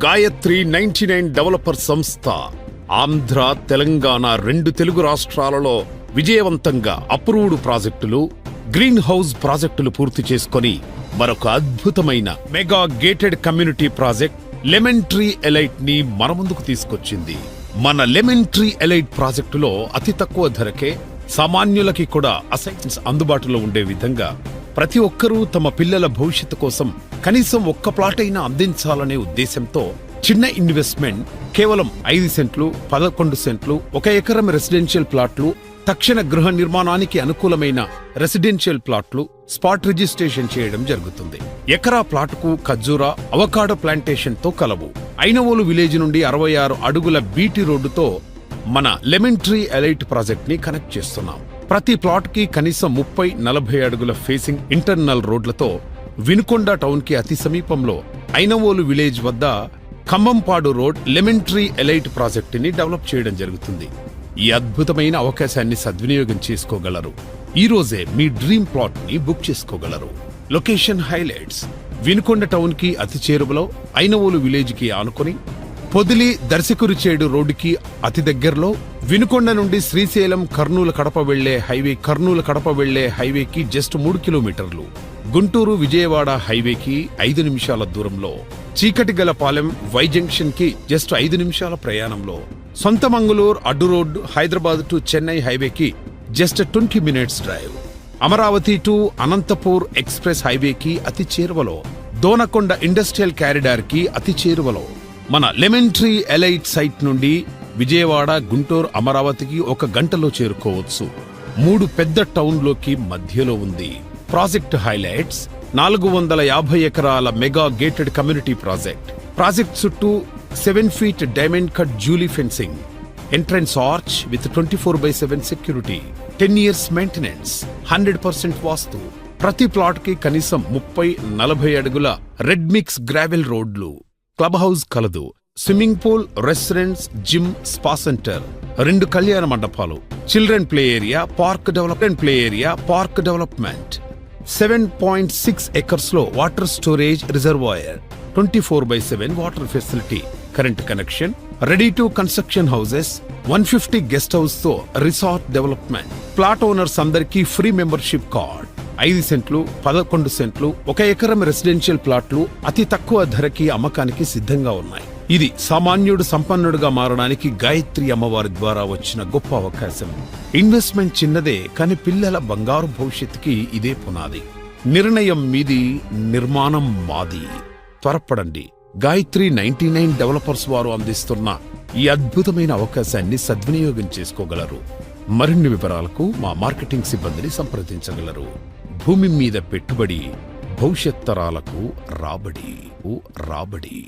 Gayatri 99 developer సంస్థ ఆంధ్ర, తెలంగాణ 2 తెలుగు రాష్ట్రాలలో విజయవంతంగా అప్రూవ్డ్ ప్రాజెక్టులు, గ్రీన్ హౌస్ ప్రాజెక్టులు పూర్తి చేసుకొని మరొక అద్భుతమైన mega gated community project lemon tree elite ని మన ముందుకు తీసుకొచ్చింది. మన లెమన్ ట్రీ ఎలైట్ ప్రాజెక్టులో అతి తక్కువ ధరకే సామాన్యులకి కూడా అసైన్స్ అందుబాటులో ఉండే విధంగా ప్రతి ఒక్కరూ తమ పిల్లల భవిష్యత్తు కోసం కనీసం ఒక్క ప్లాట్ అయినా అందించాలనే ఉద్దేశంతో చిన్న ఇన్వెస్ట్మెంట్ కేవలం 5 సెంట్లు, 11 సెంట్లు, 1 ఎకరం రెసిడెన్షియల్ ప్లాట్లు, తక్షణ గృహ నిర్మాణానికి అనుకూలమైన రెసిడెన్షియల్ ప్లాట్లు స్పాట్ రిజిస్ట్రేషన్ చేయడం జరుగుతుంది. ఎకరా ప్లాటుకు ఖర్జూరా, అవకాడో ప్లాంటేషన్ తో కలవు. ఐనవోలు విలేజ్ నుండి 66 అడుగుల బీటీ రోడ్డుతో మన లెమన్ ట్రీ ఎలైట్ ప్రాజెక్ట్ ని కనెక్ట్ చేస్తున్నాం. ప్రతి ప్లాట్ కి కనీసం 30-40 అడుగుల ఫేసింగ్ ఇంటర్నల్ రోడ్లతో వినుకొండ టౌన్ కి అతి సమీపంలో ఐనవోలు విలేజ్ వద్ద Khammampadu road lemon tree elite project ని డెవలప్ చేయడం జరుగుతుంది. ఈ అద్భుతమైన అవకాశాన్ని సద్వినియోగం చేసుకోగలరు. ఈ రోజే మీ డ్రీమ్ ప్లాట్ ని బుక్ చేసుకోగలరు. లొకేషన్ హైలైట్స్: వినుకొండ టౌన్ కి అతి చేరువలో, ఐనవోలు విలేజ్ కి ఆనుకొని, పొదిలి దర్శకురిచేడు రోడ్డుకి అతి దగ్గరలో, వినుకొండ నుండి శ్రీశైలం కర్నూలు కడప వెళ్లే హైవేకి జస్ట్ 3 కిలోమీటర్లు, గుంటూరు విజయవాడ హైవేకి 5 నిమిషాల దూరంలో, చీకటిగలపాలెం వై జంక్షన్ కి జస్ట్ 5 నిమిషాల ప్రయాణంలో, సొంతమంగళూరు అడ్డు రోడ్డు హైదరాబాద్ టు చెన్నై హైవేకి just 20 minutes drive, Amaravati to Anantapur express హైవేకి అతి చేరువలో, దోనకొండ ఇండస్ట్రియల్ కారిడార్ కి అతి చేరువలో. మన లెమన్ ట్రీ ఎలైట్ సైట్ నుండి విజయవాడ, గుంటూరు, అమరావతికి 1 గంటలో చేరుకోవచ్చు. 3 పెద్ద టౌన్లోకి మధ్యలో ఉంది. ప్రాజెక్ట్ హైలైట్స్: 450 ఎకరాల mega gated community project. Project చుట్టూ 7 feet diamond cut jewel fencing, entrance arch with 24/7 security, 10 years maintenance, 100% vastu. ప్రతి ప్లాట్ కి కనీసం 30-40 అడుగుల రెడ్ మిక్స్ గ్రావెల్ రోడ్లు, క్లబ్ హౌస్ కలదు, swimming pool, restaurants, gym, spa centre, 2 కళ్యాణ మండపాలు, children play area, park development, 7.6 acres లో water storage reservoir, 24/7 water facility, current connection, ready to construction houses, 150 guest house తో resort development. Plot owners అందరికీ free membership card. 5 సెంట్లు, 11 సెంట్లు, 1 ఎకరం residential ప్లాట్లు అతి తక్కువ ధరకి అమ్మకానికి సిద్ధంగా ఉన్నాయి. ఇది సామాన్యుడు సంపన్నుడుగా మారడానికి గాయత్రి అమ్మవారి ద్వారా వచ్చిన గొప్ప అవకాశం. ఇన్వెస్ట్మెంట్ చిన్నదే, కానీ పిల్లల బంగారు భవిష్యత్తుకి ఇదే పునాది. నిర్ణయం మీది, నిర్మాణం మాది. త్వరపడండి. గాయత్రి 99 డెవలపర్స్ వారు అందిస్తున్న ఈ అద్భుతమైన అవకాశాన్ని సద్వినియోగం చేసుకోగలరు. మరిన్ని వివరాలకు మా మార్కెటింగ్ సిబ్బందిని సంప్రదించగలరు. భూమి మీద పెట్టుబడి, భవిష్యత్ తరాలకు రాబడి.